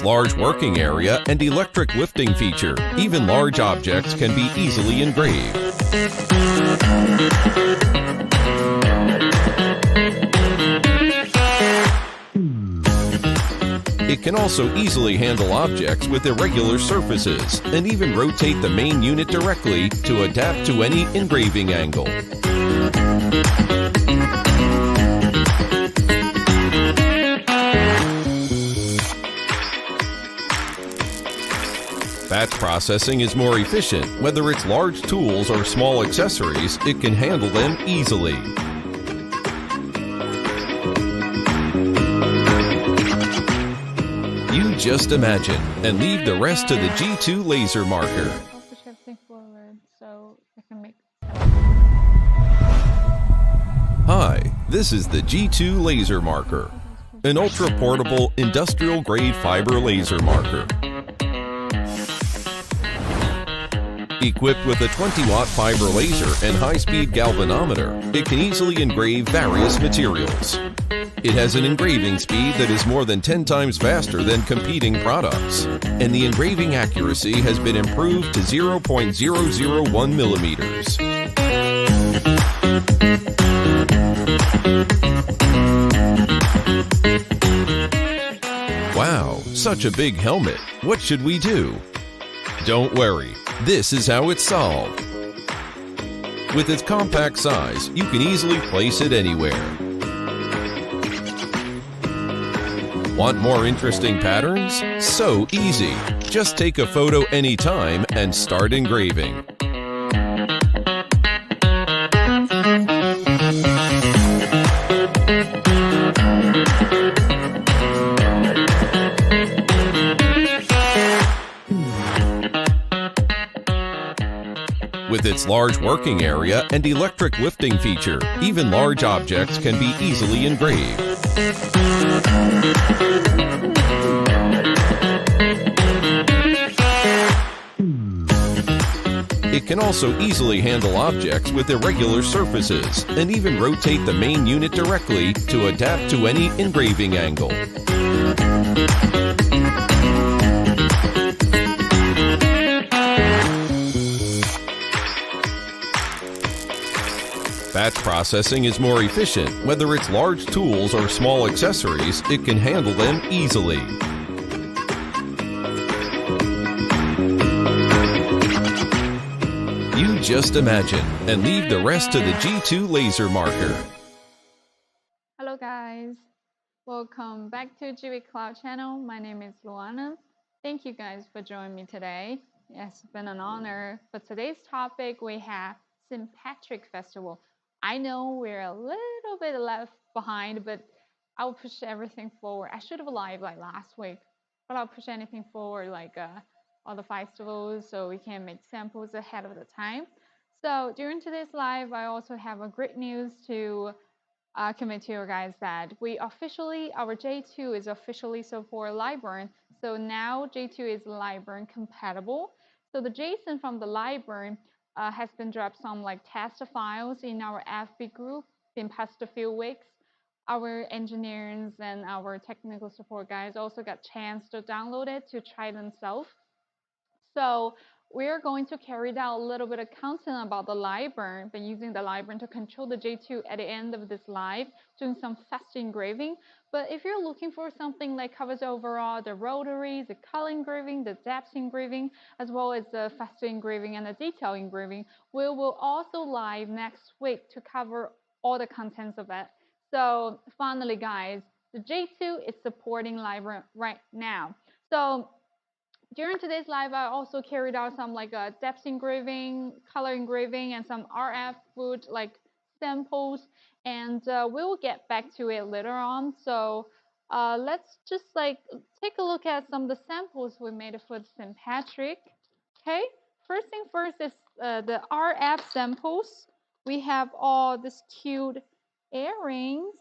Large working area and electric lifting feature. Even large objects can be easily engraved. It can also easily handle objects with irregular surfaces and even rotate the main unit directly to adapt to any engraving angle. Batch processing is more efficient. Whether it's large tools or small accessories, it can handle them easily. You just imagine and leave the rest to the G2 laser marker. I'll push everything forward so I can make. Hi, this is the G2 laser marker, an ultra-portable industrial-grade fiber laser marker. Equipped with a 20-watt fiber laser and high-speed galvanometer, it can easily engrave various materials. It has an engraving speed that is more than 10 times faster than competing products, and the engraving accuracy has been improved to 0.001 millimeters. Wow, such a big helmet. What should we do? Don't worry, this is how it's solved. With its compact size, you can easily place it anywhere. Want more interesting patterns? So easy. Just take a photo anytime and start engraving. With its large working area and electric lifting feature, even large objects can be easily engraved. It can also easily handle objects with irregular surfaces and even rotate the main unit directly to adapt to any engraving angle. Batch processing is more efficient. Whether it's large tools or small accessories, it can handle them easily. You just imagine and leave the rest to the G2 laser marker. Hello guys, welcome back to GV Cloud channel. My name is Luana. Thank you guys for joining me today. It's been an honor. For today's topic, we have St. Patrick Festival. I know we're a little bit left behind, but I'll push everything forward. I should have live like last week, but I'll push anything forward like all the festivals so we can make samples ahead of the time. So during today's live, I also have a great news to convey to you guys that our J2 is officially support Lightburn. So now J2 is Lightburn compatible. So the JSON from the Lightburn has been dropped some like test files in our FB group in past a few weeks. Our engineers and our technical support guys also got chance to download it to try themselves. So we're going to carry out a little bit of content about the Lightburn, but using the Lightburn to control the J2 at the end of this live, doing some fast engraving. But if you're looking for something that covers overall the rotary, the color engraving, the depth engraving, as well as the fast engraving and the detail engraving, we will also live next week to cover all the contents of it. So finally, guys, the J2 is supporting Lightburn right now. So during today's live, I also carried out some like depth engraving, color engraving, and some RF food like samples, and we will get back to it later on. So let's just like take a look at some of the samples we made for St. Patrick. Okay, first thing first is the RF samples. We have all these cute earrings.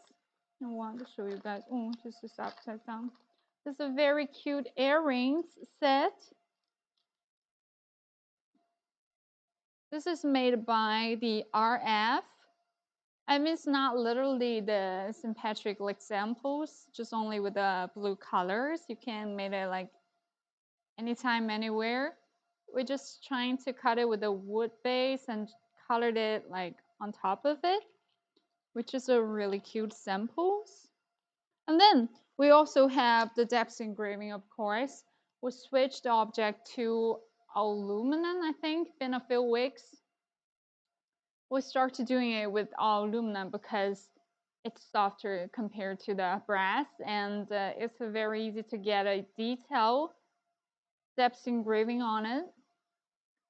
I want to show you guys. Oh, this is upside down. This is a very cute earrings set. This is made by the RF. I mean, it's not literally the symmetrical examples, just only with the blue colors. You can make it like anytime, anywhere. We're just trying to cut it with a wood base and colored it like on top of it, which is a really cute samples. And then we also have the depth engraving, of course. We switched the object to aluminum, I think, in a few weeks. We started doing it with aluminum because it's softer compared to the brass, and it's very easy to get a detail depth engraving on it.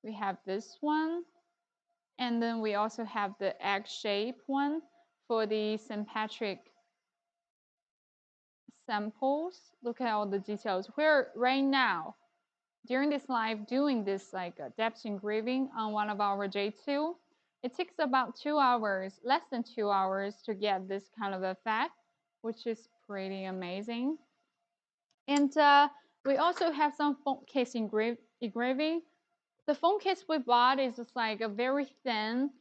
We have this one, and then we also have the egg shape one for the symmetric samples. Look at all the details. We're right now during this live doing this like depth engraving on one of our J2. It takes about 2 hours, less than 2 hours to get this kind of effect, which is pretty amazing. And we also have some phone case engraving. The phone case we bought is just like a very thin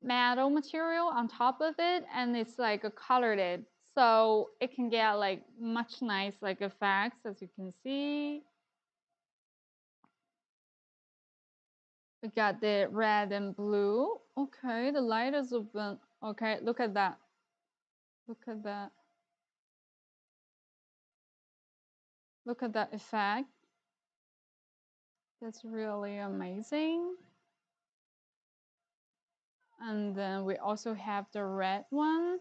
metal material on top of it, and it's like a colored it, so it can get like much nice like effects, as you can see. We got the red and blue. Okay, the light is open. Okay, look at that. Look at that. Look at that effect. That's really amazing. And then we also have the red one.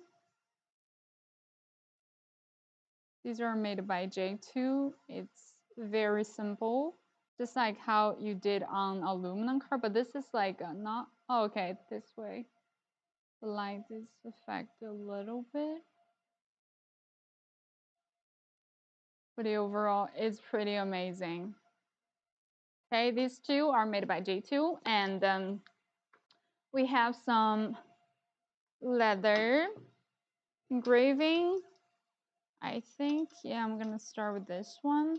These are made by J2. It's very simple, just like how you did on aluminum card, but this is like not, oh, okay, this way. Light this effect a little bit. But the overall is pretty amazing. Okay, these two are made by J2, and we have some leather engraving. I think, yeah, I'm gonna start with this one.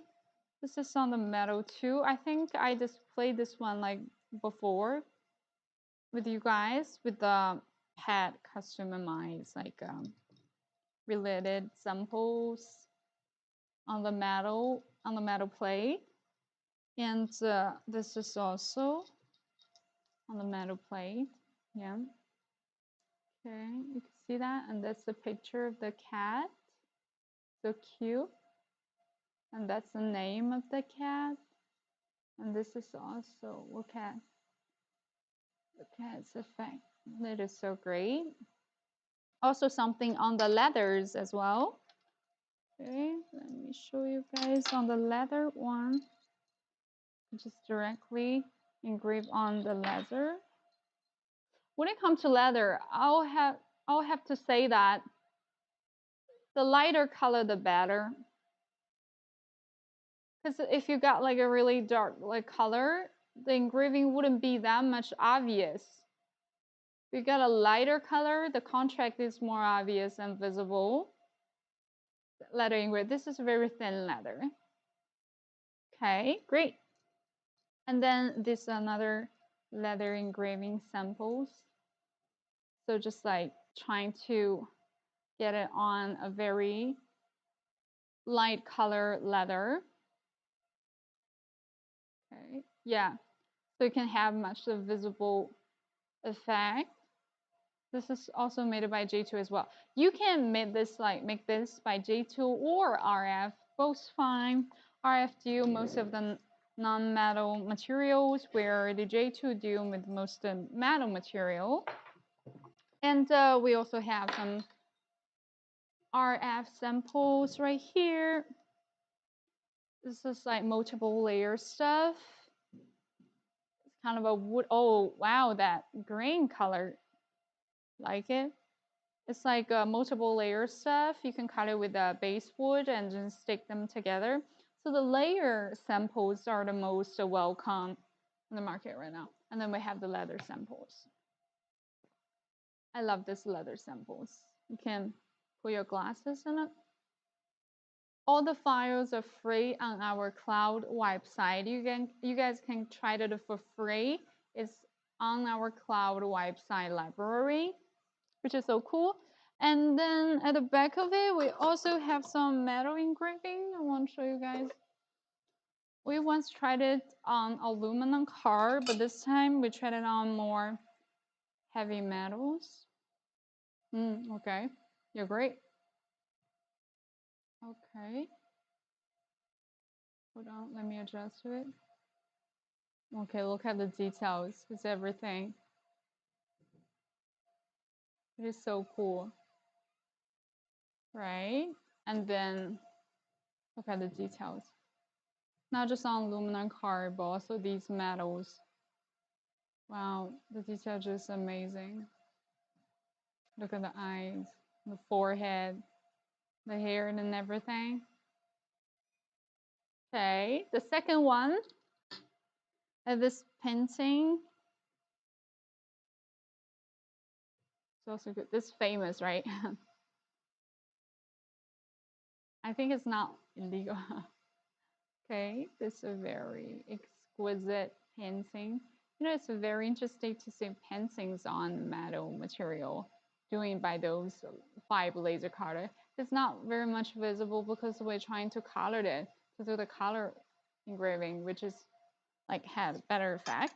This is on the metal too. I think I displayed this one like before with you guys with the pet customized like related samples on the metal plate, and this is also on the metal plate. Yeah. Okay, you can see that, and that's a picture of the cat. So cute. And that's the name of the cat. And this is also, look at the cat's effect. It is so great. Also something on the leathers as well. Okay, let me show you guys on the leather one. Just directly engrave on the leather. When it comes to leather, I'll have to say that the lighter color the better. Because if you got like a really dark like color, the engraving wouldn't be that much obvious. If you got a lighter color, the contrast is more obvious and visible. Leather engrave. This is very thin leather. Okay, great. And then this another leather engraving samples. So just like trying to get it on a very light color leather. Okay, yeah. So you can have much of visible effect. This is also made by J2 as well. You can make this by J2 or RF, both fine. RF deal most of the non-metal materials, where the J2 deal with most of the metal material. And we also have some RF samples right here. This is like multiple layer stuff. It's kind of a wood. Oh, wow, that green color. Like it. It's like multiple layer stuff. You can cut it with a base wood and then stick them together. So the layer samples are the most welcome in the market right now. And then we have the leather samples. I love this leather samples. You can put your glasses in it. All the files are free on our cloud website. You guys can try it for free. It's on our cloud website library. which is so cool. And then at the back of it, we also have some metal engraving. I want to show you guys. We once tried it on aluminum card, but this time we tried it on more heavy metals. Okay, you're great. Okay. Hold on, let me adjust it. Okay, look at the details. It's everything. It is so cool. Right? And then look at the details. Not just on aluminum card, but also these metals. Wow, the detail is just amazing. Look at the eyes, the forehead, the hair, and everything. Okay, the second one this painting. It's also good. This is famous, right? I think it's not illegal. Okay, this is a very exquisite painting. You know, it's very interesting to see paintings on metal material doing by those fiber laser cutter. It's not very much visible because we're trying to color it to do the color engraving, which is like had better effect.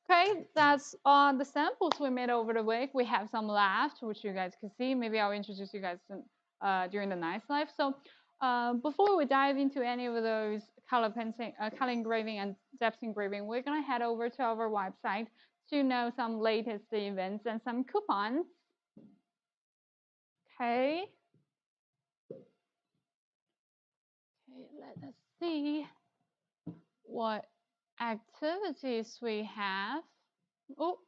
Okay, that's the samples we made over the week. We have some left, which you guys can see. Maybe I'll introduce you guys during the next live. So before we dive into any of those color painting, color engraving and depth engraving, we're gonna head over to our website to know some latest events and some coupons. Okay. Okay, let us see what activities we have. Oh.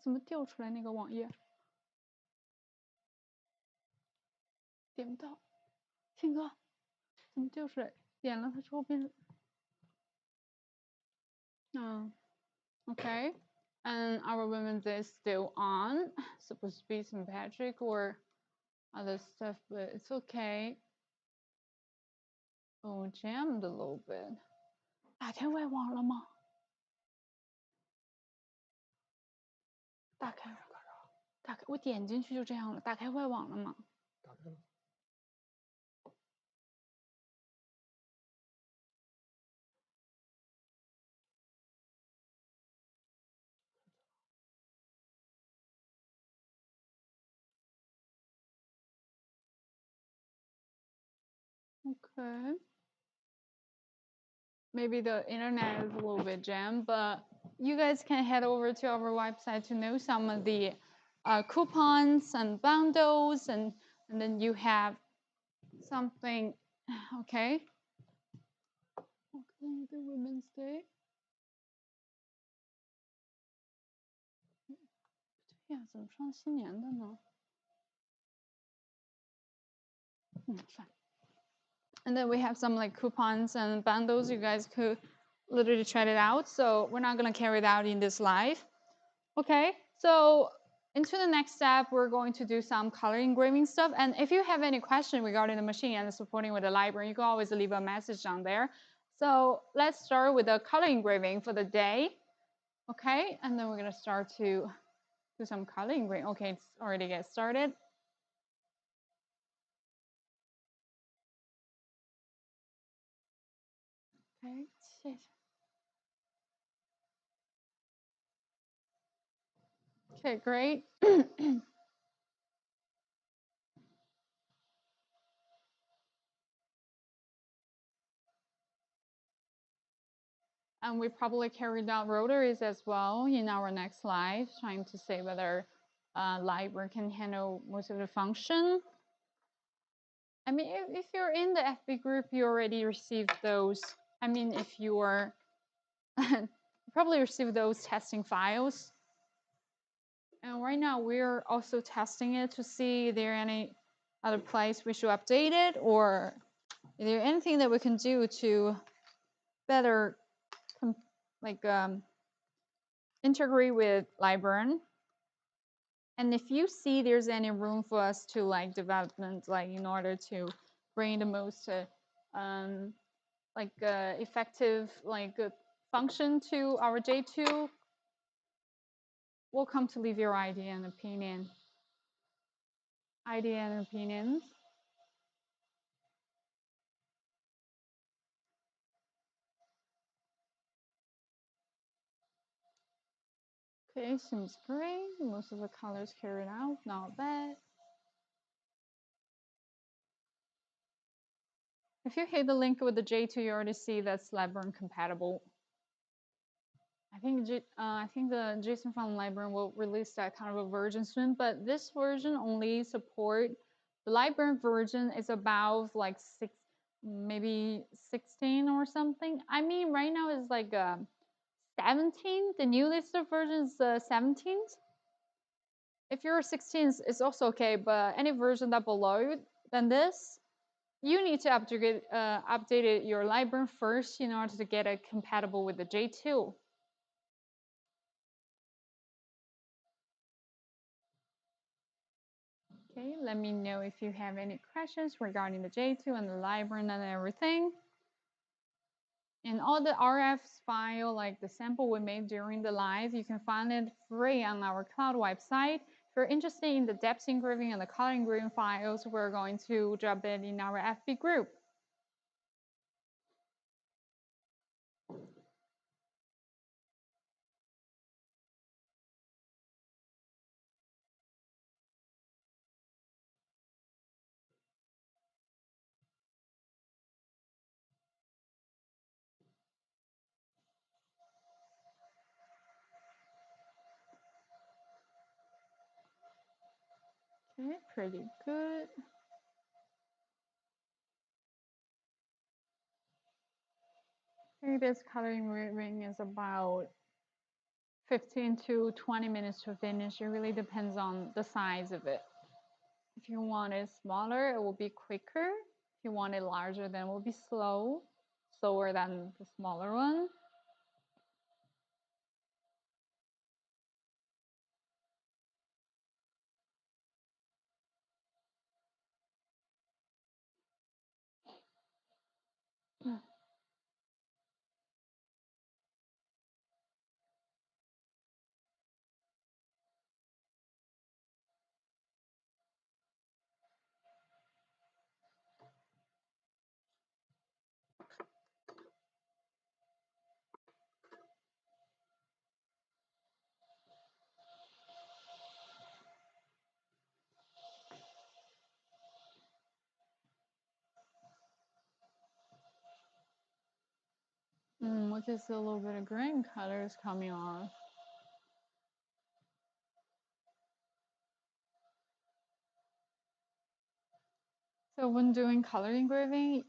怎么调出来那个网页？点不到，庆哥，怎么调出来？点了它之后变成okay. And our women's is still on. Supposed to be St. Patrick or other stuff, but it's okay. Oh, jammed a little bit. 打开外网了吗？打开，打开，我点进去就这样了。打开外网了吗？打开了。Okay. Maybe the internet is a little bit jammed, but you guys can head over to our website to know some of the coupons and bundles, and then you have something. Okay. Okay, the Women's Day. 对呀，怎么上新年的呢？算了。And then we have some like coupons and bundles. You guys could literally try it out. So we're not gonna carry it out in this live. Okay, so into the next step, we're going to do some color engraving stuff. And if you have any question regarding the machine and supporting with the library, you can always leave a message down there. So let's start with the color engraving for the day. Okay, and then we're gonna start to do some color engraving. Okay, it's already get started. Okay, shit. Okay, great. And we probably carried out rotaries as well in our next live, trying to see whether Lightburn can handle most of the function. I mean, if you're in the FB group, you already received those. I mean, if you are probably received those testing files. And right now we're also testing it to see if there any other place we should update it, or is there anything that we can do to better integrate with Lightburn. And if you see there's any room for us to like development, like in order to bring the most effective function to our J2, welcome to leave your idea and opinion. Idea and opinions. Okay, seems great. Most of the colors carried out, not bad. If you hit the link with the J2, you already see that's Lightburn compatible. I think the Jason from Lightburn will release that kind of a version soon, but this version only support the Lightburn version is about like maybe 16 or something. I mean, right now it's like 17. The new list of versions 17th. If you're 16, it's also okay, but any version that below than this, you need to update your Lightburn first in order to get it compatible with the J2. Okay, let me know if you have any questions regarding the J2 and the Lightburn and everything. And all the RFs file, like the sample we made during the live, you can find it free on our cloud website. If you're interested in the depth engraving and the color engraving files, we're going to drop it in our FB group. Okay, pretty good. Maybe this color engraving is about 15 to 20 minutes to finish. It really depends on the size of it. If you want it smaller, it will be quicker. If you want it larger, then it will be slower than the smaller one. With this a little bit of green colors coming on. So when doing color engraving,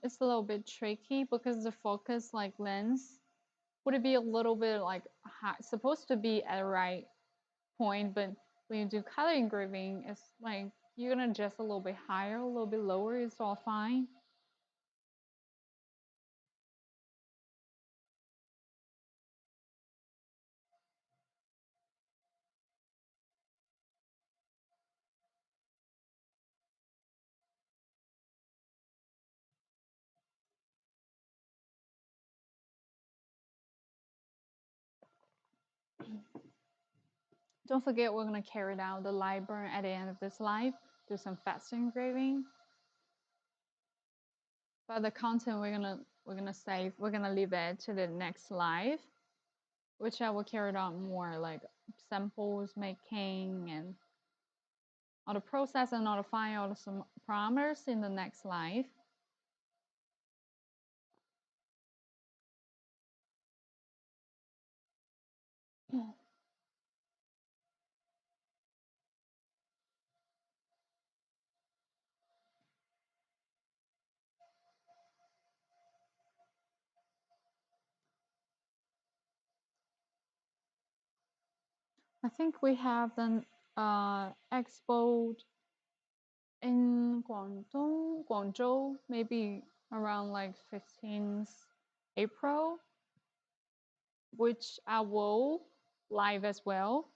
it's a little bit tricky because the focus like lens would it be a little bit like high, supposed to be at the right point, but when you do color engraving, it's like you're gonna adjust a little bit higher, a little bit lower, it's all fine. Don't forget we're gonna carry down the Lightburn at the end of this live, do some fast engraving. But the content we're gonna save, we're gonna leave it to the next live, which I will carry on more like samples making and all the process and all the file, all the some parameters in the next live. I think we have an expo in Guangzhou, maybe around like 15th April, which I will live as well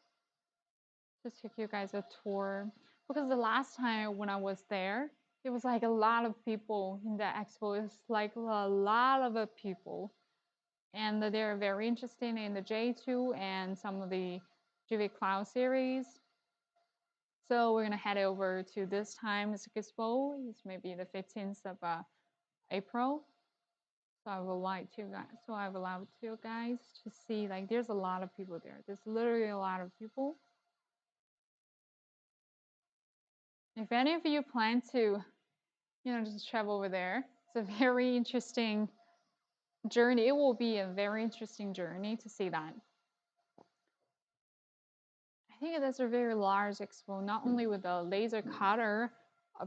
to take you guys a tour. Because the last time when I was there, it was like a lot of people in the expo. It's like a lot of people. and they're very interesting in the J2 and some of the GV Cloud series. So we're gonna head over to this time's expo. It's maybe the 15th of April. So I would like to guys. So I would love to guys to see like there's a lot of people there. There's literally a lot of people. If any of you plan to, just travel over there, it's a very interesting journey. It will be a very interesting journey to see that. I think that's a very large expo, not only with the laser cutter,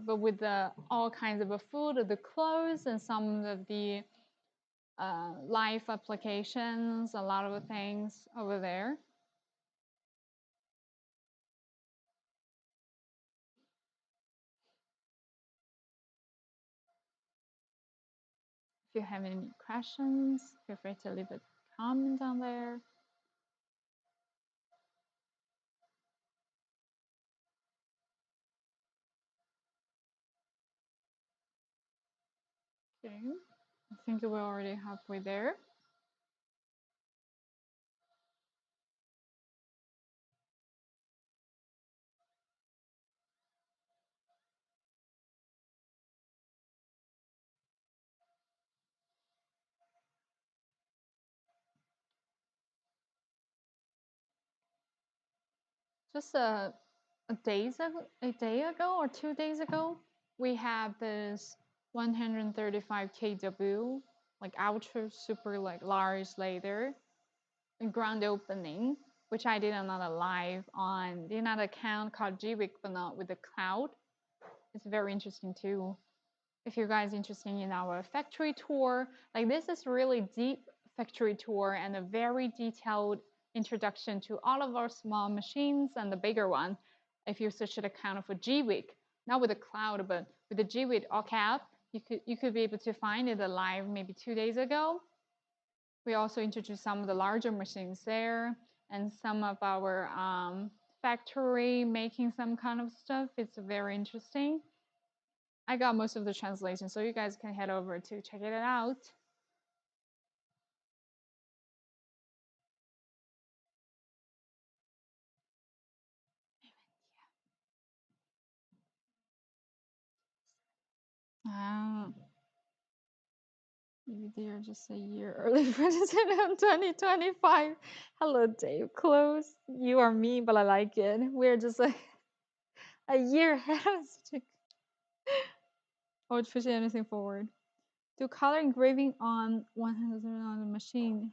but with the all kinds of food, the clothes, and some of the life applications, a lot of things over there. If you have any questions, feel free to leave a comment down there. Okay, I think we're already halfway there. Just a day ago or 2 days ago, we had this 135 kW, like ultra super like large laser grand opening, which I did another live on another account called GWIC, but not with the cloud. It's very interesting too. If you guys interested in our factory tour, like this is really deep factory tour and a very detailed introduction to all of our small machines and the bigger one. If you search the account for GWIC, not with the cloud, but with the GWIC all cap, you could be able to find it live maybe 2 days ago. We also introduced some of the larger machines there and some of our factory making some kind of stuff. It's very interesting. I got most of the translation, so you guys can head over to check it out. Maybe they are just a year early for this 2025. Hello, Dave. Close. You are me, but I like it. We're just like a year ahead of us. I would push anything forward. Do color engraving on 100 on the machine.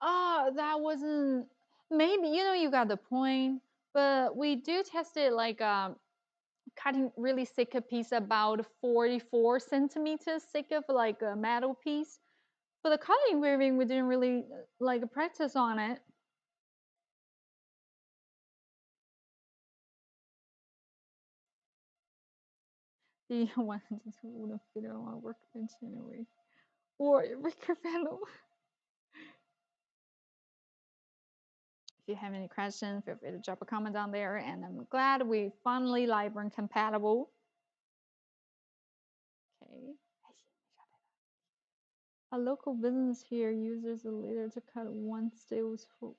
Oh, that wasn't. Maybe you got the point, but we do test it like cutting really thick a piece about 44 centimeters thick of like a metal piece. For the color engraving, we didn't really like practice on it. The 102 wouldn't fit on our workbench anyway. Or a Ricker panel. If you have any questions, feel free to drop a comment down there. And I'm glad we finally Lightburn compatible. Okay. A local business here uses a laser to cut one stills for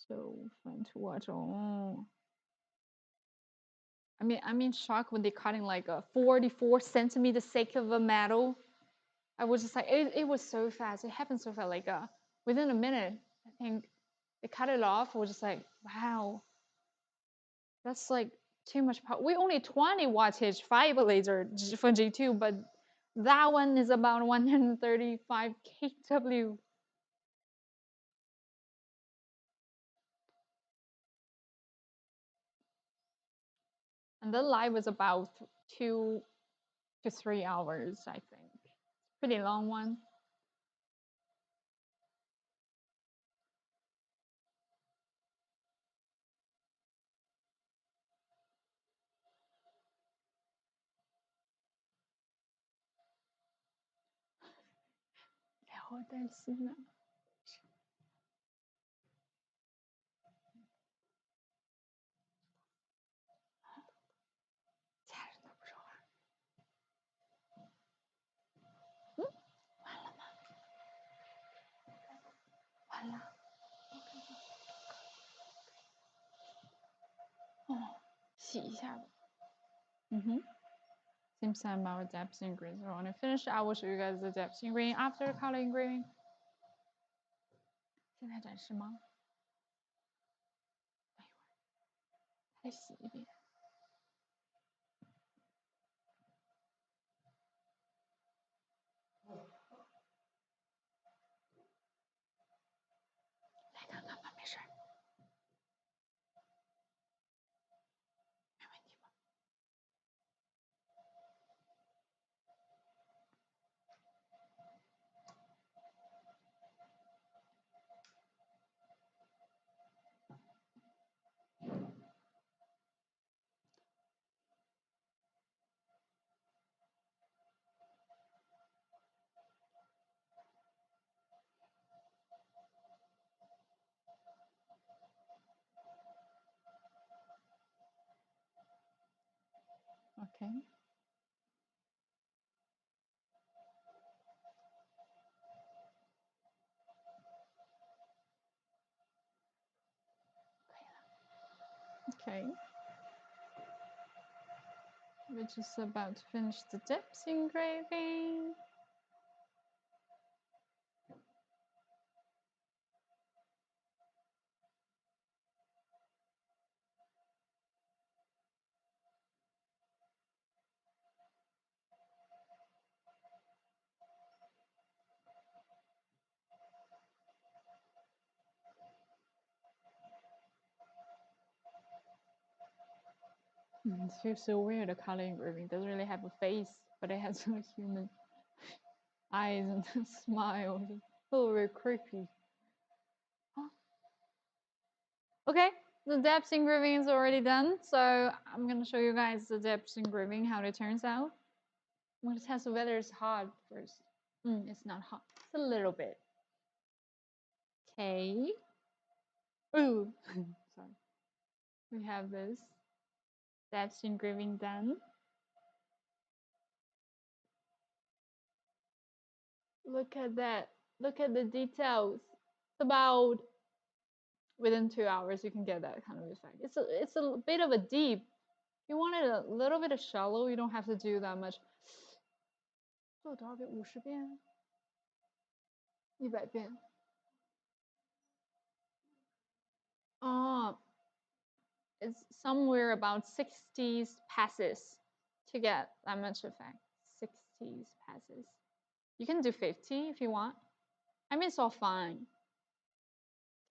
so fun to watch. Oh. I'm in shock when they're cutting like a 44 centimeter thick of a metal. I was just like, it was so fast. It happened so fast, like within a minute. I think they cut it off. I was just like, wow, that's like too much power. We only 20 wattage fiber laser for G2, but that one is about 135 kW. And the live was about 2 to 3 hours, I think. Pretty long one. 洗一下吧。Same time our depth engraving. So when I finish, I will show you guys the depth engraving after color engraving. 现在展示吗？再洗一遍。来看看吧，没事。没问题吧？OK。Okay. We're just about to finish the depth engraving. It feels so weird, the color engraving. It doesn't really have a face, but it has a human eyes and smile. It's a little bit creepy. Huh? Okay, the depth engraving is already done. So I'm gonna show you guys the depth engraving, how it turns out. I'm gonna test whether it's hot first. It's not hot. It's a little bit. Okay. Ooh, sorry. We have this depth engraving done. Look at that. Look at the details. It's about within 2 hours you can get that kind of effect. It's a bit of a deep. If you want it a little bit of shallow, you don't have to do that much. 做多少遍？50遍？100遍。It's somewhere about 60 passes to get that much effect. 60 passes. You can do 50 if you want. I mean, it's all fine.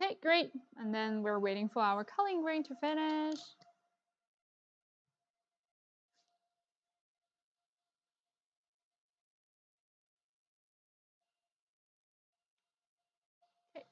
Okay, great. And then we're waiting for our coloring grain to finish. Okay.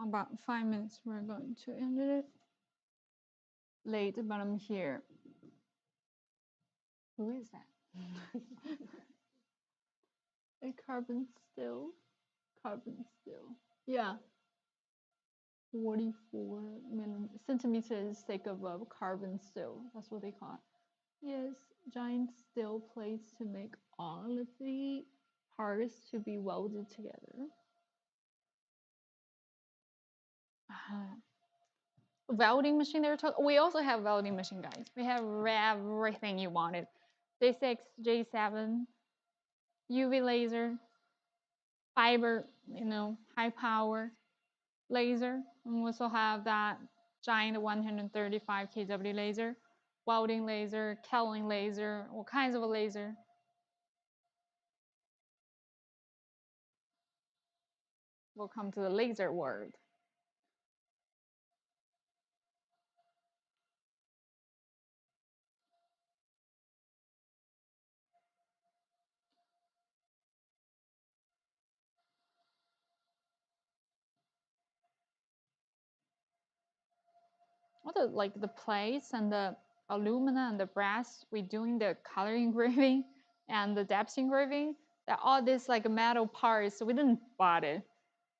About 5 minutes, we're going to end it. Late, but I'm here. Who is that? A carbon still. Carbon still. Yeah. 44 centimeters thick of a carbon still. That's what they call it. Yes, giant steel plates to make all of the parts to be welded together. Welding machine they're talking. We also have welding machine, guys. We have everything you wanted. J6, J7, UV laser, fiber, high power laser. And we also have that giant 135 kW laser, welding laser, Kelvin laser, all kinds of laser. Welcome to the laser world. What the plates and the alumina and the brass, we're doing the color engraving and the depth engraving. They're all these metal parts. We didn't buy it.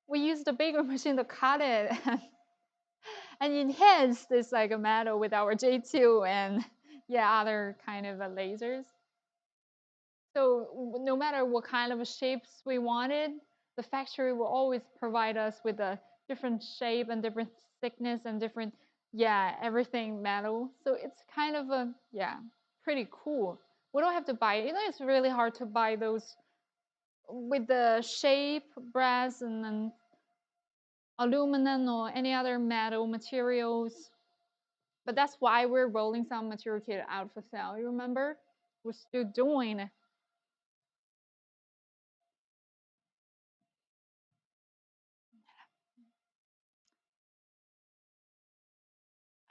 We used the bigger machine to cut it. and enhance this like a metal with our J2 and yeah, other kind of lasers. So no matter what kind of shapes we wanted, the factory will always provide us with a different shape and different thickness and different, yeah, everything metal. So it's kind of a, yeah, pretty cool. We don't have to buy, it's really hard to buy those with the shape, brass, and then aluminum or any other metal materials. But that's why we're rolling some material kit out for sale. You remember? We're still doing.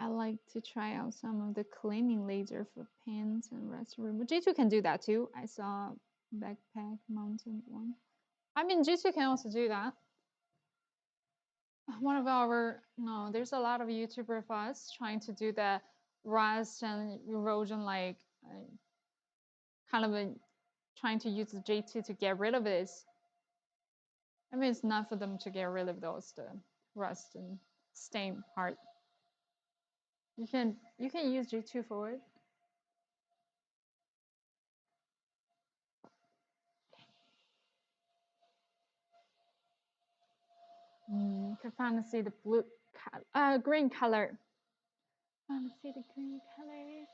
I like to try out some of the cleaning laser for pins and rest removal. J2 can do that too. I saw backpack mounted one. I mean, J2 can also do that. One of our, no, there's a lot of YouTuber of us trying to do the rust and erosion, like kind of trying to use the J2 to get rid of this. I mean, it's not for them to get rid of those, the rust and stain part. You can use J2 for it. You can finally see the green color. Finally see the green color.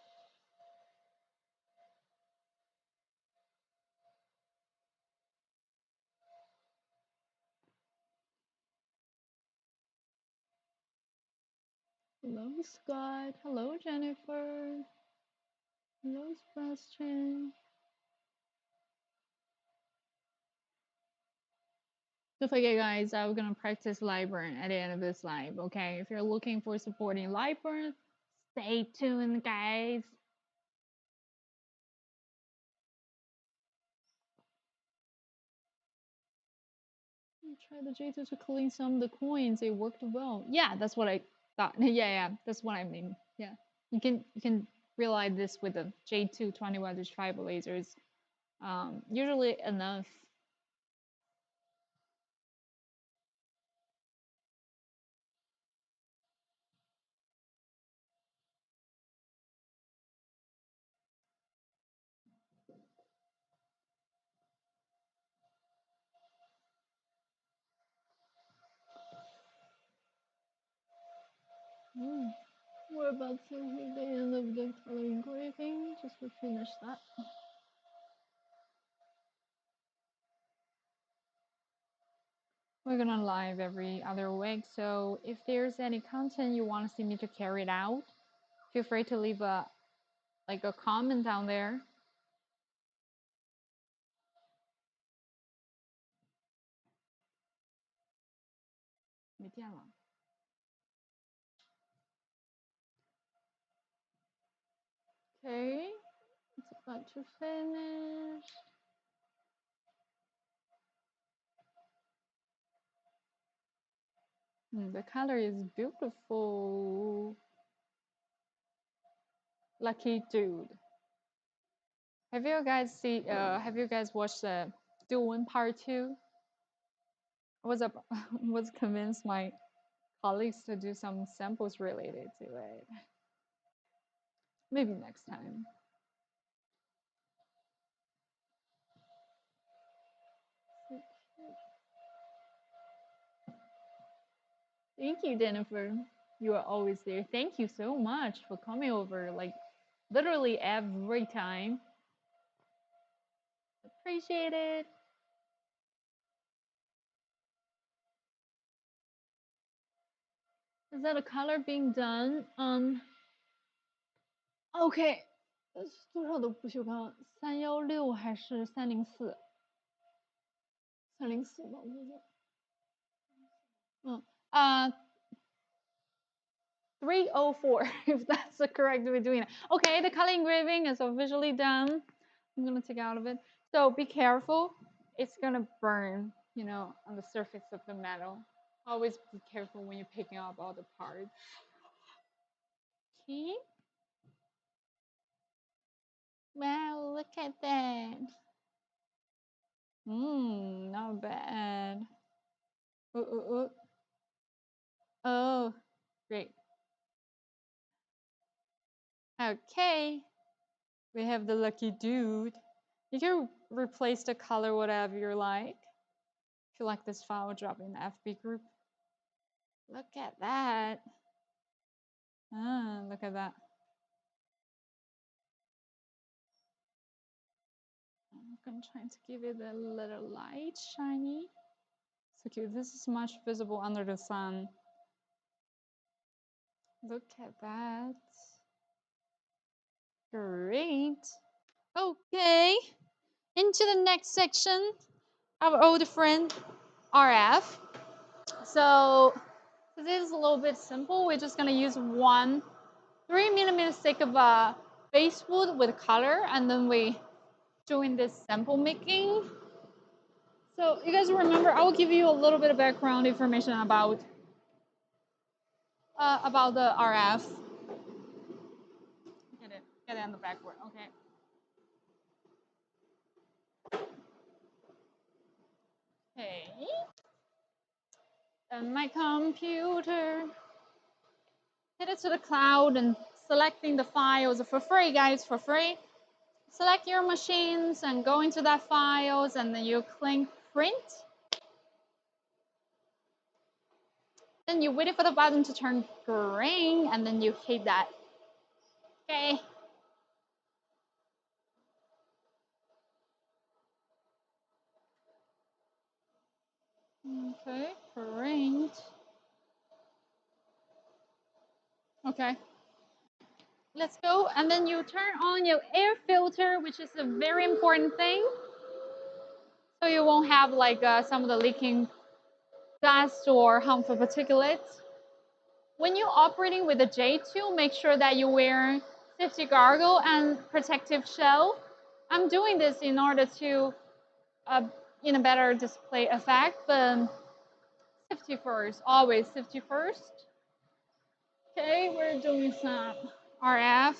Hello, Scott. Hello, Jennifer. Hello, Sebastian. Don't forget, guys, I'm gonna practice Lightburn at the end of this live. Okay, if you're looking for supporting Lightburn, stay tuned, guys. Try the J2 to clean some of the coins. It worked well. Yeah, that's what I thought. Yeah, that's what I mean. Yeah, you can realize this with the J2 20 wattage tribal lasers. Usually enough. We're about to hit the end of the color engraving. Just to finish that. We're gonna live every other week, so if there's any content you want to see me to carry it out, feel free to leave a comment down there. Okay, it's about to finish. The color is beautiful. Lucky dude. Have you guys watched the Doing Part 2? I was convinced my colleagues to do some samples related to it. Maybe next time. Thank you, Jennifer. You are always there. Thank you so much for coming over, like literally every time. Appreciate it. Is that a color being done on? OK，多少的不锈钢？316还是304？304吧，我觉得。304, if that's the correct way of doing it. Okay, the color engraving is officially done. I'm gonna take out of it. So be careful. It's gonna burn, on the surface of the metal. Always be careful when you're picking up all the parts. Okay. Wow, look at that. Not bad. Oh, great. Okay, we have the lucky dude. You can replace the color whatever you like. If you like this file, drop in the FB group. Look at that. Ah, look at that. I'm trying to give it a little light, shiny. So cute. This is much visible under the sun. Look at that. Great. Okay. Into the next section. Our old friend, RF. So this is a little bit simple. We're just gonna use one 3mm stick of basswood with color, and then we doing this sample making. So you guys remember, I will give you a little bit of background information about the RF. Get it on the backward, okay. Okay. Then my computer. Hit it to the cloud and selecting the files for free, guys, for free. Select your machines and go into that files, and then you click print. Then you wait for the button to turn green, and then you hit that. Okay. Okay, print. Okay. Let's go, and then you turn on your air filter, which is a very important thing. So you won't have like some of the leaking dust or harmful particulates. When you're operating with the J2, make sure that you wear safety goggle and protective shell. I'm doing this in order to in a better display effect, but safety first, always safety first. Okay, we're doing some RF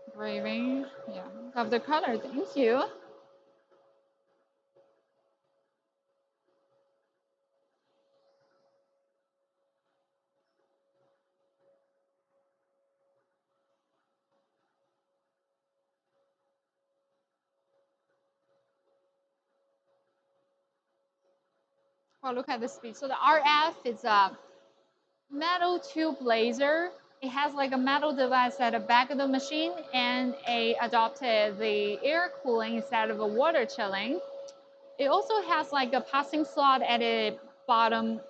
engraving. Yeah, of the color, thank you. Oh, look at the speed. So the RF is a metal tube laser. It has like a metal device at the back of the machine, and adopted the air cooling instead of a water chilling. It also has like a passing slot at the bottom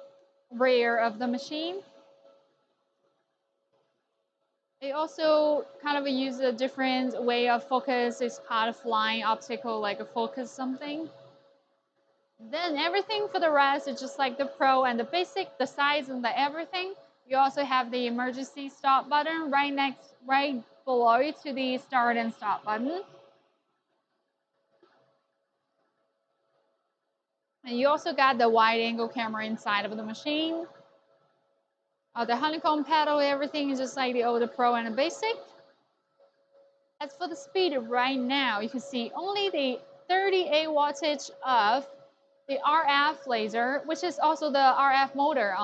rear of the machine. It also kind of uses a different way of focus. It's called flying optical, like a focus something. Then everything for the rest is just like the Pro and the Basic, the size and the everything. You also have the emergency stop button right below to the start and stop button. And you also got the wide angle camera inside of the machine. The honeycomb pedal, everything is just like the older Pro and the Basic. As for the speed right now, you can see only the 38 wattage of the RF laser, which is also the RF motor,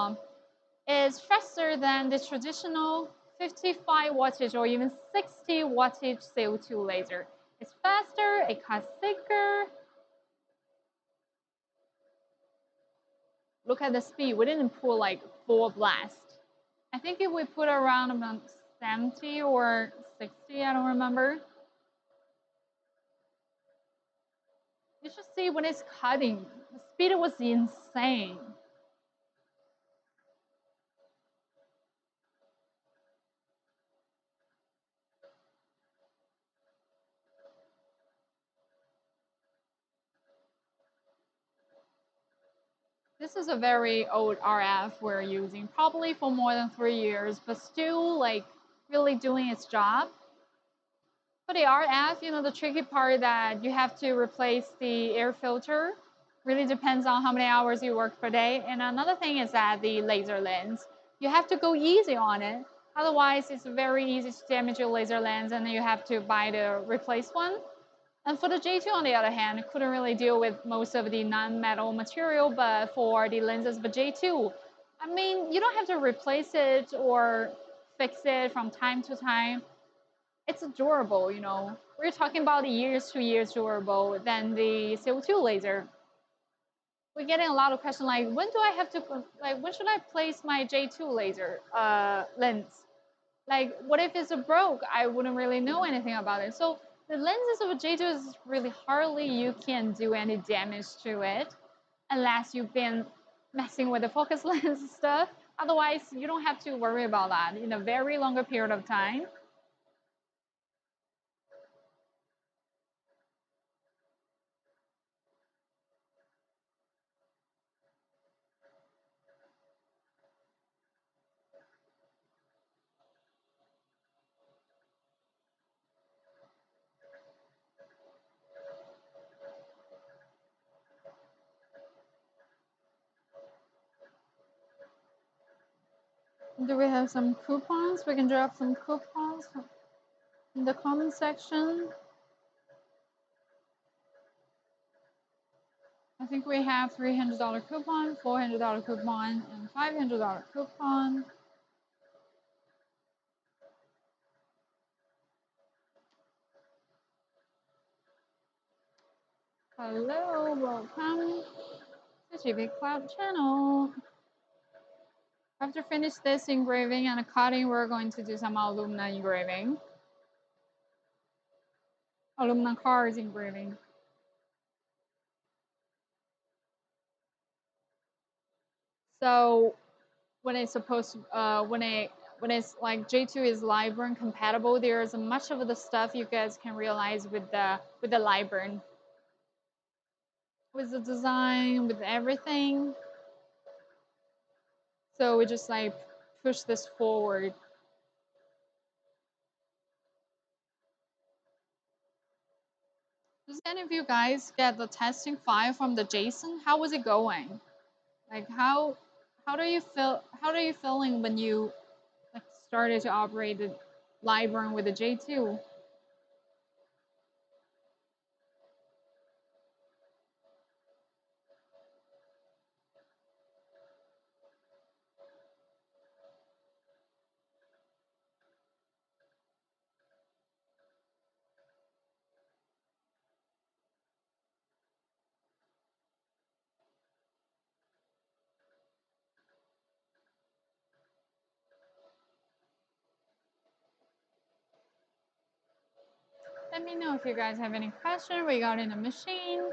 is faster than the traditional 55 wattage or even 60 wattage CO2 laser. It's faster, it cuts thicker. Look at the speed. We didn't pull like full blast. I think if we put around about 70 or 60, I don't remember. You should see when it's cutting. The speed was insane. This is a very old RF we're using, probably for more than 3 years, but still like really doing its job. For the RF, the tricky part that you have to replace the air filter. Really depends on how many hours you work per day. And another thing is that the laser lens, you have to go easy on it. Otherwise, it's very easy to damage your laser lens, and then you have to buy the replaced one. And for the J2, on the other hand, couldn't really deal with most of the non-metal material, but for the lenses of J2, I mean, you don't have to replace it or fix it from time to time. it's durable, you know. We're talking about years, 2 years durable than the CO2 laser. We're getting a lot of questions like, when do I have to, like, when should I place my J2 laser lens? Like, what if it's a broke? I wouldn't really know anything about it. So the lenses of a J2 is really hardly you can do any damage to it unless you've been messing with the focus lens stuff. Otherwise, you don't have to worry about that in a very longer period of time. Do we have some coupons? We can drop some coupons in the comment section. I think we have $300 coupon, $400 coupon, and $500 coupon. Hello, welcome to GB Cloud channel. After finish this engraving and cutting, we're going to do some aluminum engraving. Aluminum cards engraving. So when it's supposed to, when it's like J2 is Lightburn compatible, there's much of the stuff you guys can realize with the Lightburn. With the design, with everything. So we just like push this forward. Does any of you guys get the testing file from the Jason? How was it going? Like how do you feel? How are you feeling when you like started to operate the Lightburn with the J2? Let me know if you guys have any question regarding the machine.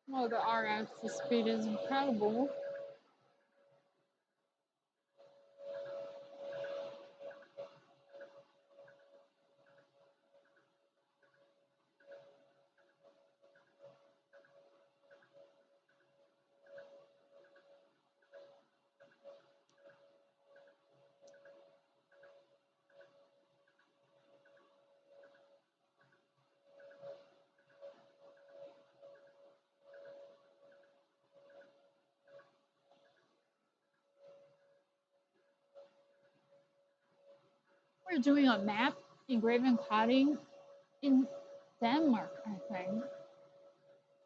Well, the RF, the speed is incredible. We're doing a map engraving cutting in Denmark, I think.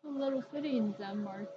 A little city in Denmark.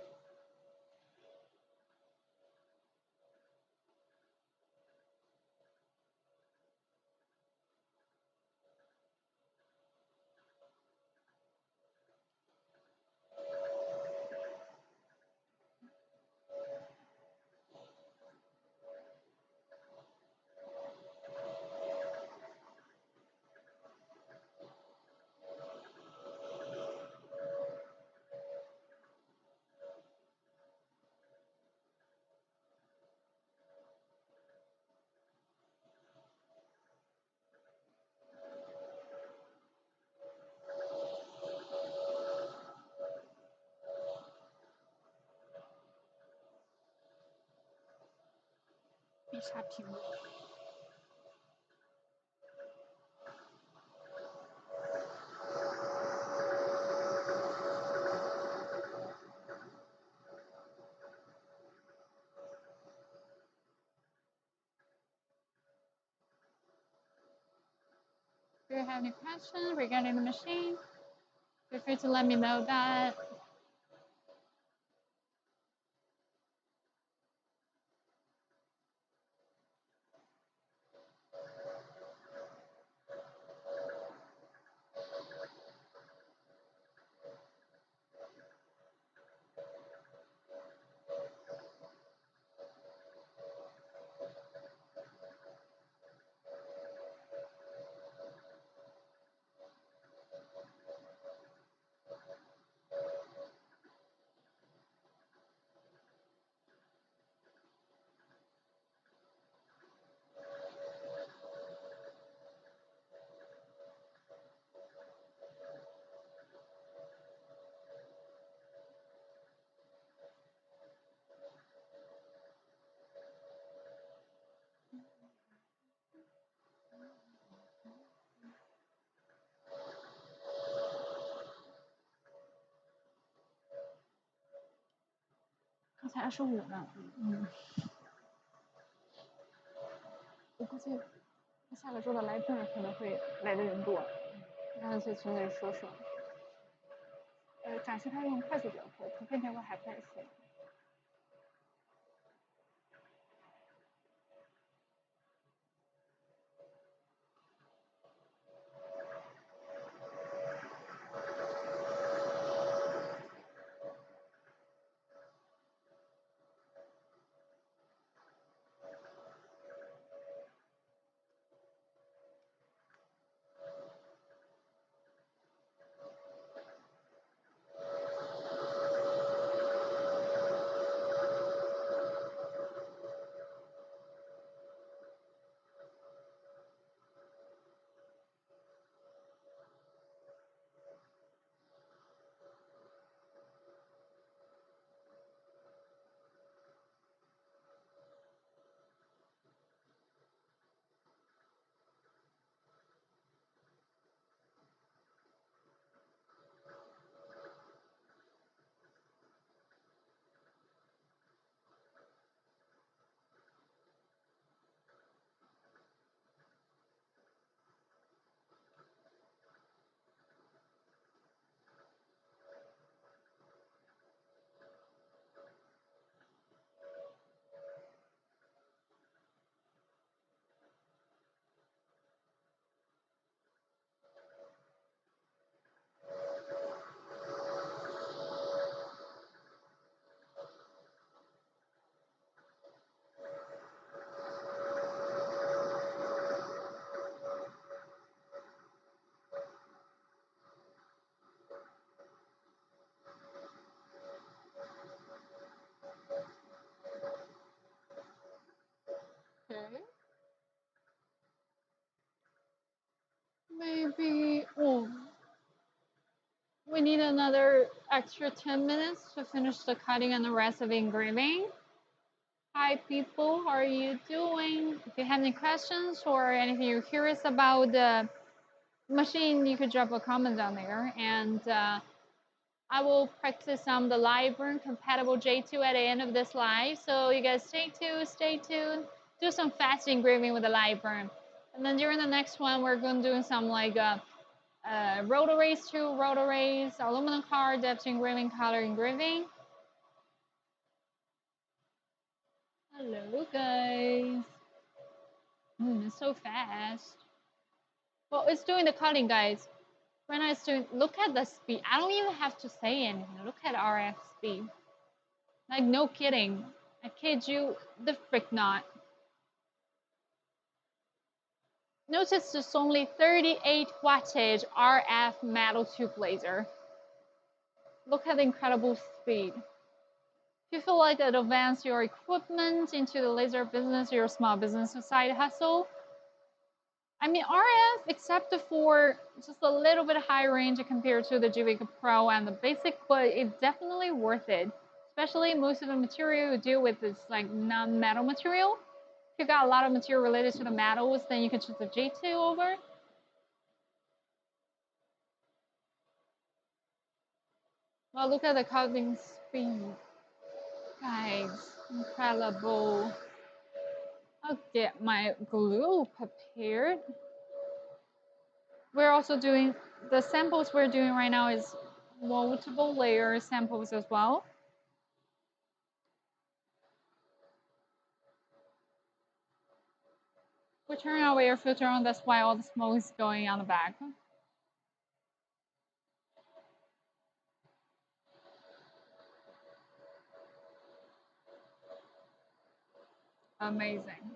Do you have any questions regarding the machine? Feel free to let me know that.刚才25呢，我估计下个周的Lightburn可能会来的人多，干脆群里说说。展示它用快速表述，图片条还不太行。Okay. Maybe, we need another extra 10 minutes to finish the cutting and the rest of the engraving. Hi people, how are you doing? If you have any questions or anything you're curious about the machine, you could drop a comment down there, and I will practice some the Lightburn compatible J2 at the end of this live. So you guys stay tuned, do some fast engraving with the Lightburn. And then during the next one, we're going to do some like rotaries too, rotaries, aluminum card, depth engraving, color engraving. Hello guys. It's so fast. Well, it's doing the cutting, guys. Right now it's doing, look at the speed. I don't even have to say anything. Look at RF speed. Like, no kidding. I kid you the frick not. Notice it's only 38 wattage RF metal tube laser. Look at the incredible speed. If you feel like to advance your equipment into the laser business, your small business side hustle, I mean, RF, except for just a little bit high range compared to the GV Pro and the basic, but it's definitely worth it. Especially most of the material you deal with is like non-metal material. If you got a lot of material related to the metals, then you can choose the J2 over. Well, look at the cutting speed. Guys, incredible. I'll get my glue prepared. we're also doing the samples we're doing right now is multiple layer samples as well. We turn our air filter on, that's why all the smoke is going on the back. Amazing.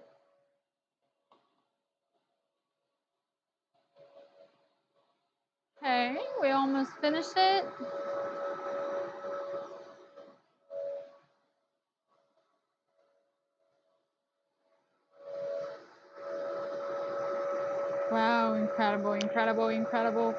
Okay, we almost finished it. Wow, incredible, incredible, incredible.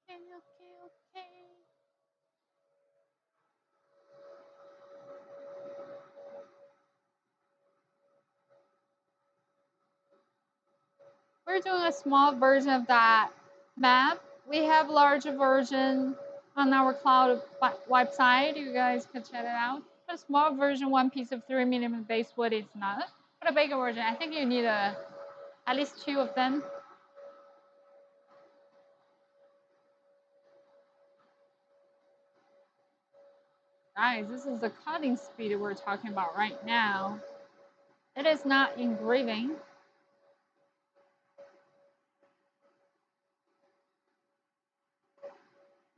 Okay, okay, okay. We're doing a small version of that map. We have larger version on our cloud website. You guys can check it out. A small version, one piece of 3mm basswood is enough. But a bigger version, I think you need at least 2 of them. Guys, this is the cutting speed we're talking about right now. It is not engraving.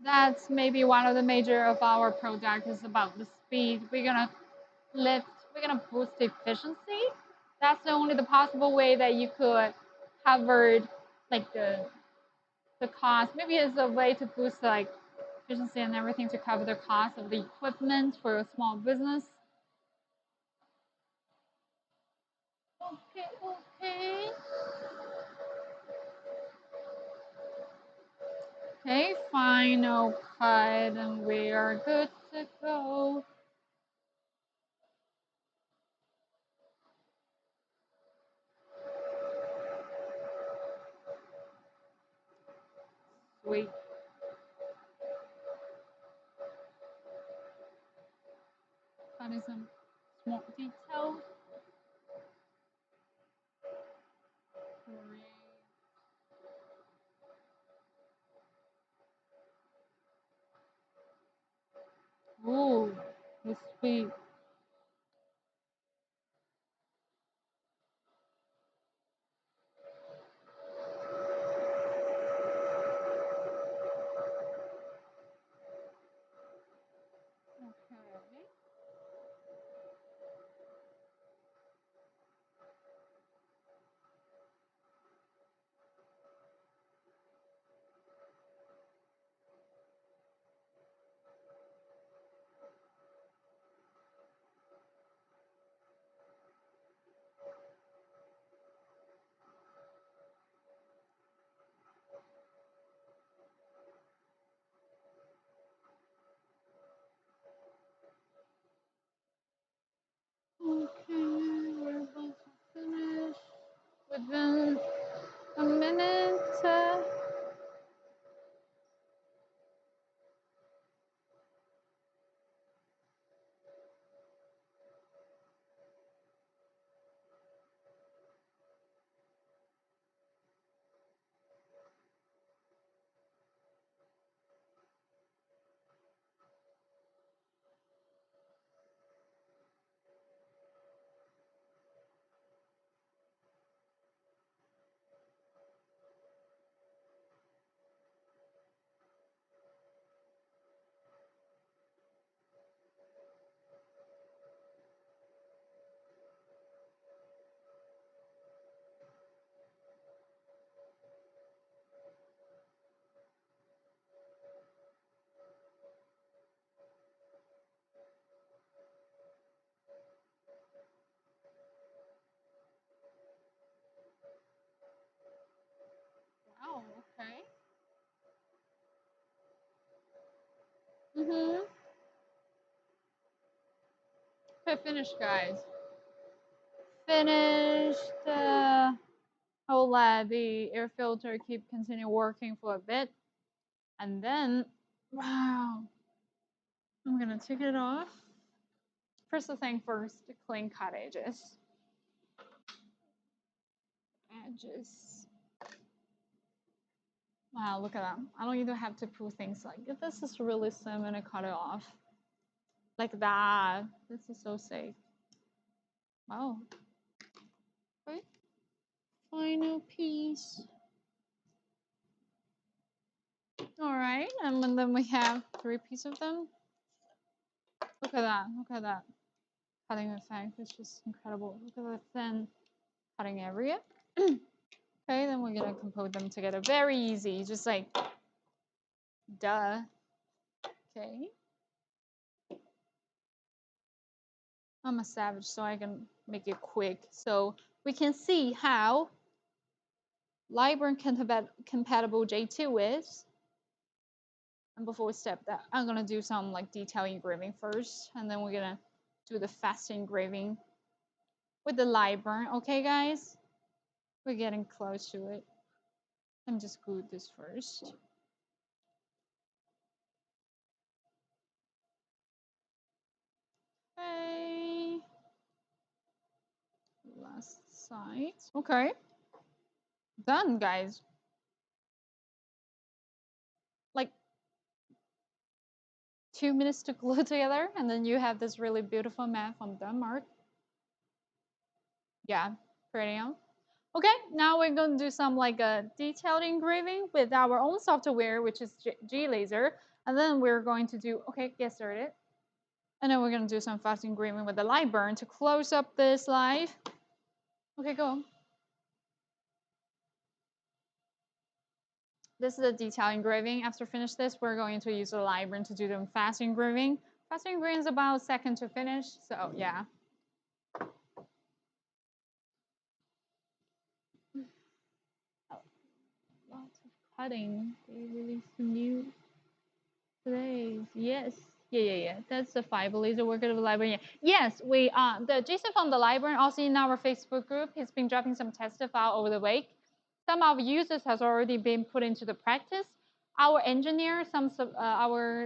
That's maybe one of the major of our product is about the speed. We're gonna boost efficiency. That's only the possible way that you could cover like the cost. Maybe it's a way to boost like efficiency and everything to cover the cost of the equipment for a small business. Okay, okay. Okay, final cut, and we are good to go. Sweet. Adding some small details. Great. Ooh, it's sweet. Okay. Okay, we're about to finish within a minute. Wow, okay. Mm-hmm. Okay, finished, guys. Finished. I'll let the air filter continue working for a bit, and then, wow, I'm gonna take it off. First thing first, clean cut edges. Wow, look at that. I don't even have to put things like this. Is really simple. I'm gonna cut it off like that. This is so safe. Wow. Okay. Final piece. All right, and then we have 3 pieces of them. Look at that. Look at that. Cutting effect. It's just incredible. Look at the thin cutting area. Okay, then we're gonna compose them together. Very easy. Just like, duh. Okay. I'm a savage, so I can make it quick. So we can see how Lightburn compatible J2 is. And before we step that, I'm gonna do some like detail engraving first, and then we're gonna do the fast engraving with the Lightburn. Okay, guys, we're getting close to it. Let me just glue this first. Okay. Last side. Okay. Done, guys. Like 2 minutes to glue together, and then you have this really beautiful mat from Denmark. Yeah, pretty on. Okay, now we're going to do some like a detailed engraving with our own software, which is G-Laser. And then we're going to do, okay, get started. And then we're going to do some fast engraving with the Lightburn to close up this live. Okay, go. This is a detail engraving. After finish this, we're going to use the Lightburn to do the fast engraving. Fast engraving is about a second to finish, so yeah. Lots of cutting. They released new today. Yes. Yeah. That's the fiber laser work of the Lightburn. Yeah. Yes, we the Jason from the Lightburn also in our Facebook group. He's been dropping some test file over the week. Some of users has already been put into the practice. Our engineer, our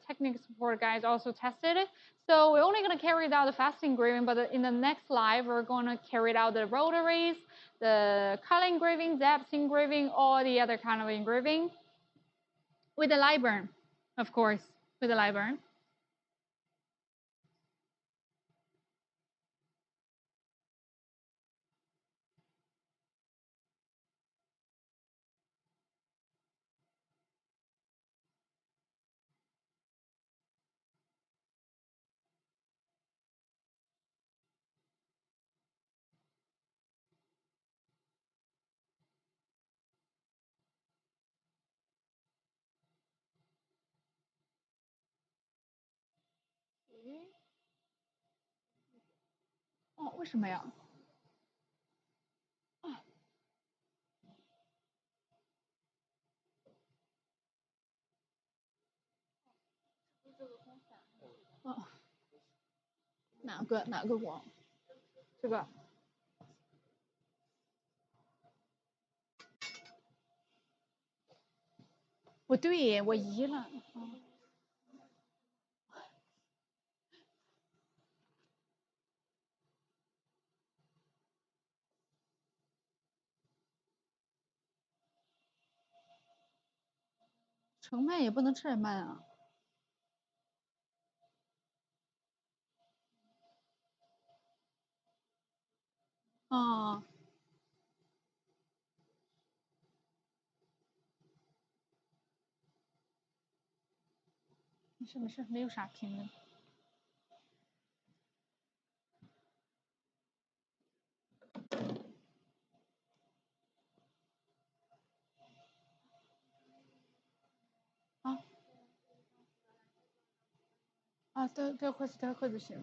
technical support guys also tested it. So we're only going to carry out the fast engraving, but in the next live, we're going to carry out the rotaries, the color engraving, depth engraving, all the other kind of engraving with the Lightburn, of course, with the Lightburn.哦，为什么呀？哦，哪个光？这个。不对，我移了。成慢也不能这慢啊。哦。没事，没有啥拼的。这块就行。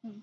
嗯。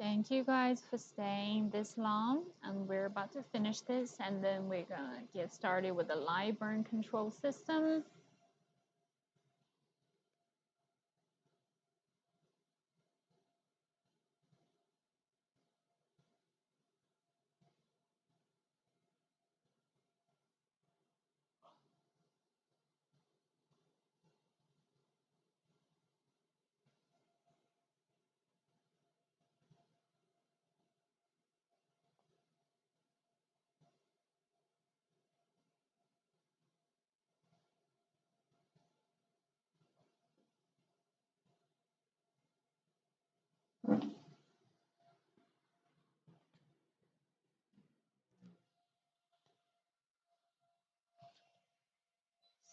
Thank you guys for staying this long, and we're about to finish this, and then we're gonna get started with the Lightburn control system.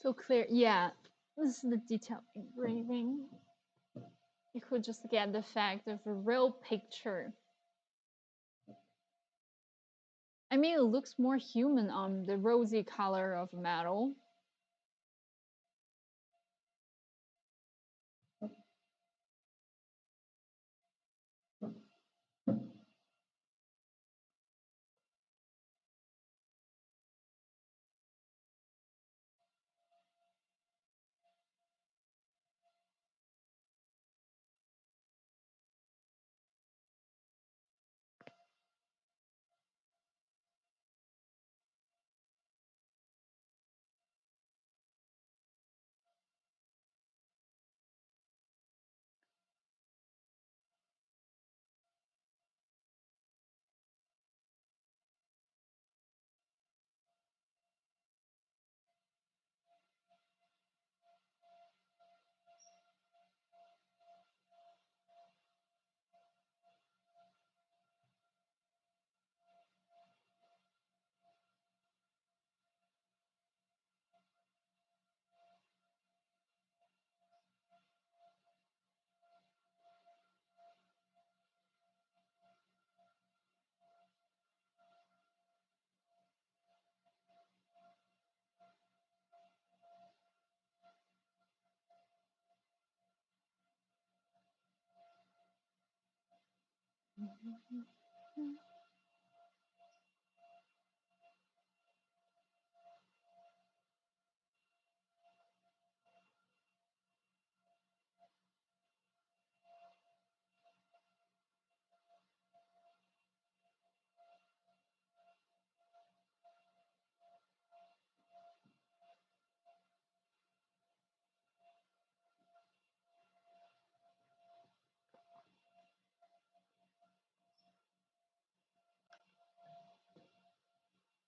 So clear, yeah. This is the detailed engraving. You could just get the fact of a real picture. I mean, it looks more human on the rosy color of metal.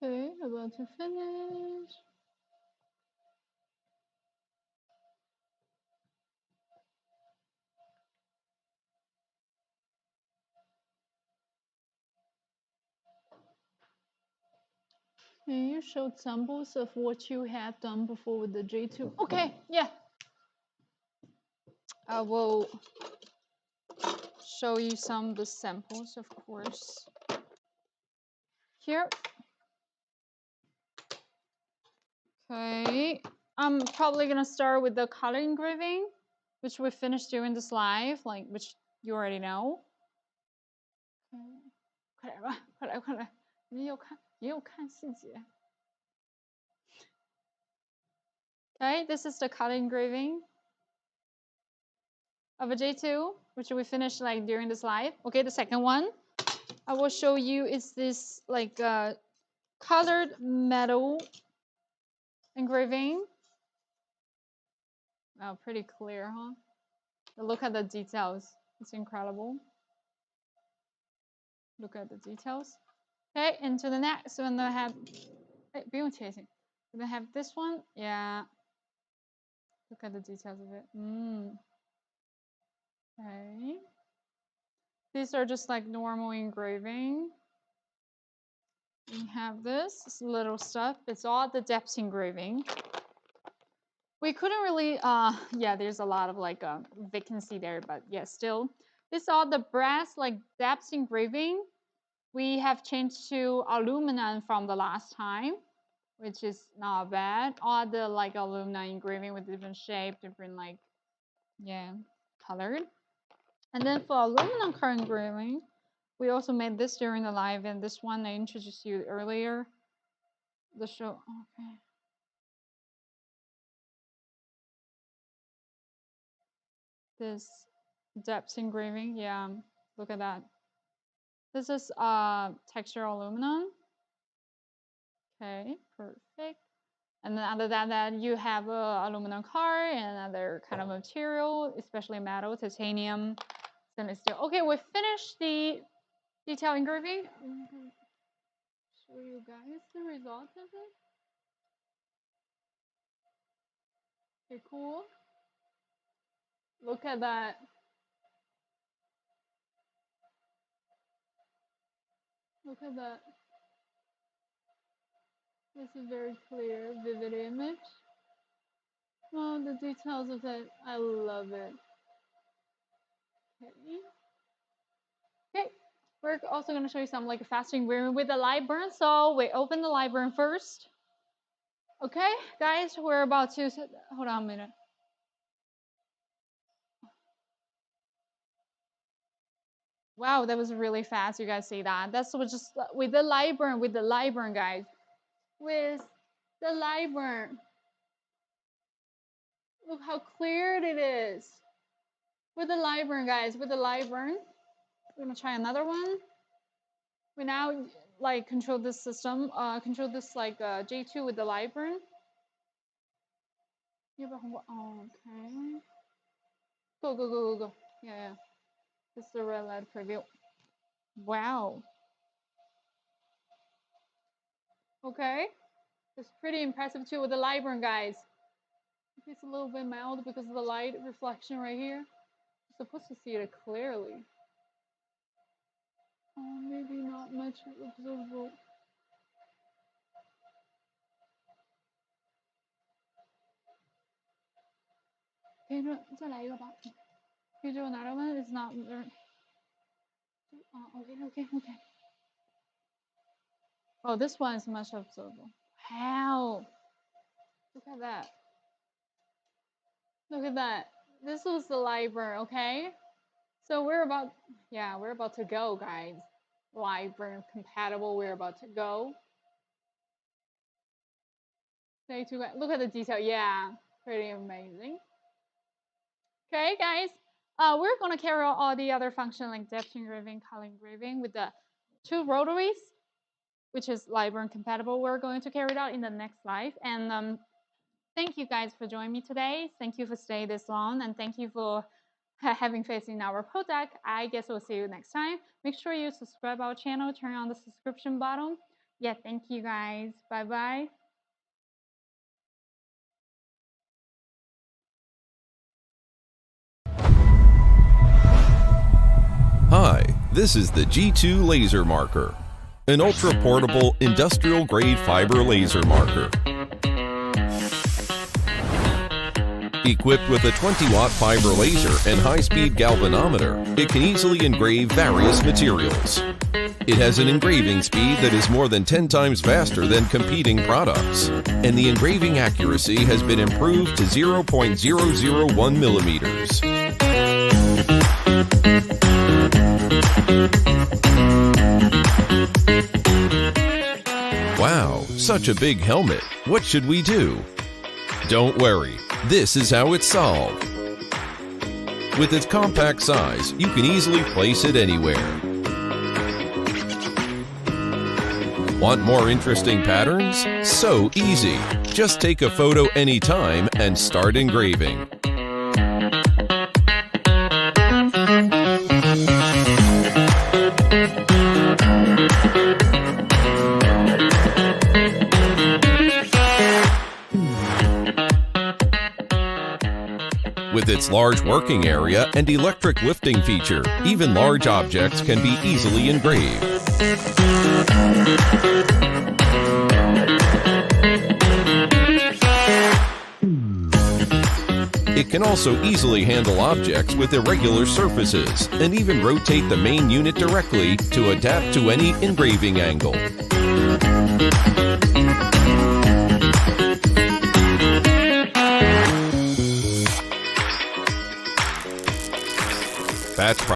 Okay, about to finish. Can you show samples of what you have done before with the J2? Okay, yeah. I will show you some of the samples, of course. Here. Okay. I'm probably gonna start with the color engraving, which we finished doing this live, like which you already know. Okay. 快点吧，快来快来，你有看也有看细节。Okay, this is the color engraving of a J2, which we finished like during this live. Okay, the second one I will show you is this like colored metal engraving. Oh, pretty clear, huh? Look at the details. It's incredible. Look at the details. Okay, into the next one I have. Hey, 不用切线. Then I have this one. Yeah. Look at the details of it. Okay. These are just like normal engraving. We have this little stuff. It's all the depth engraving. We couldn't really, yeah, there's a lot of like vacancy there, but yeah, still. This is all the brass like depth engraving. We have changed to aluminum from the last time, which is not bad. All the like aluminum engraving with different shape, different like, yeah, colored. And then for aluminum color engraving, We also made this during the live, and this one I introduced you earlier. The show, okay. This depth engraving, yeah, look at that. This is texture aluminum. Okay, perfect. And then other than that, you have a aluminum car and other kind of material, especially metal, titanium, stainless steel. Okay, we finished the detail engraving. I'm gonna show you guys the result of it. Okay, cool. Look at that. Look at that. This is very clear, vivid image. Oh, the details of it, I love it. Okay, we're also going to show you some like fast engraving with the Lightburn. So we open the Lightburn first. Okay, guys, we're about to, hold on a minute. Wow, that was really fast. You guys see that? That's just with the Lightburn, guys. With the Lightburn. Look how clear it is. With the Lightburn, guys, with the Lightburn. We're gonna try another one. We now like control this system, control this like J2 with the Lightburn. Oh, okay. Go. Yeah. This is the red light preview. Wow. Okay. It's pretty impressive too with the Lightburn, guys. It's a little bit mild because of the light reflection right here. You're supposed to see it clearly. Oh, maybe not much observable. Okay, 再来一个吧。Okay, another one is not there. Okay. Oh, this one is much observable. Wow. Look at that. Look at that. This was the Lightburn, okay? So we're about to go, guys. Lightburn compatible, we're about to go. Look at the detail. Yeah, pretty amazing. Okay, guys. We're gonna carry out all the other functions like depth engraving, color engraving with the 2 rotaries, which is Lightburn compatible. We're going to carry it out in the next live. And thank you guys for joining me today. Thank you for staying this long, and thank you for having faith in our product. I guess we'll see you next time. Make sure you subscribe our channel, turn on the subscription button. Yeah, thank you guys. Bye-bye. Hi, this is the G2 Laser Marker, an ultra-portable industrial-grade fiber laser marker. Equipped with a 20-watt fiber laser and high-speed galvanometer, it can easily engrave various materials. It has an engraving speed that is more than 10 times faster than competing products, and the engraving accuracy has been improved to 0.001 millimeters. Wow, such a big helmet. What should we do? Don't worry, this is how it's solved. With its compact size, you can easily place it anywhere. Want more interesting patterns? So easy. Just take a photo anytime and start engraving. With its large working area and electric lifting feature, even large objects can be easily engraved. It can also easily handle objects with irregular surfaces and even rotate the main unit directly to adapt to any engraving angle. That's